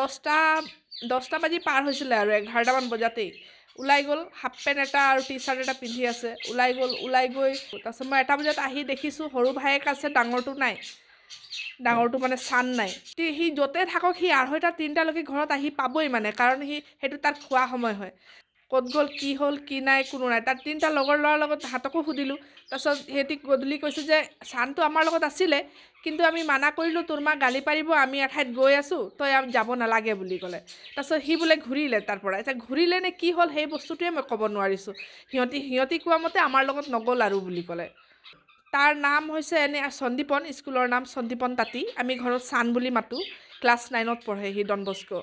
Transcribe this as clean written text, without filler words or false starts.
10টা বাজি পাৰ হৈছিলে আৰু 11টামান বজাতেই ওলাই গ'ল। হাফ পেণ্ট এটা আৰু টি চাৰ্ট এটা পিন্ধি আছে, ওলাই গৈ তাৰপিছত মই 1টা বজাত আহি দেখিছোঁ সৰু ভায়েক আছে, ডাঙৰটো নাই। ডাঙৰটো মানে চান নাই। সি য'তে থাকক সি 2:30 3টালৈকে ঘৰত আহি পাবই মানে, কাৰণ সেইটো তাত খোৱা সময় হয়। ক'ত গ'ল, কি হ'ল, কি নাই, কোনো নাই। তাত 3টা লগৰ ল'ৰাৰ লগত তাহাঁতকো সুধিলোঁ। তাৰপিছত সিহঁতি গধূলি কৈছে যে চানটো আমাৰ লগত আছিলে, কিন্তু আমি মানা কৰিলোঁ, তোৰ মা গালি পাৰিব, আমি এঠাইত গৈ আছোঁ, তই যাব নালাগে বুলি ক'লে। তাৰপিছত সি বোলে ঘূৰিলে তাৰ পৰা। এতিয়া ঘূৰিলে নে কি হ'ল সেই বস্তুটোৱে মই ক'ব নোৱাৰিছোঁ। সিহঁতি কোৱা মতে আমাৰ লগত নগ'ল আৰু বুলি ক'লে। তাৰ নাম হৈছে সন্দীপন, স্কুলৰ নাম সন্দীপন তাঁতী। আমি ঘৰত চান বুলি মাতোঁ। ক্লাছ 9ত পঢ়ে সি, ডন বস্কো।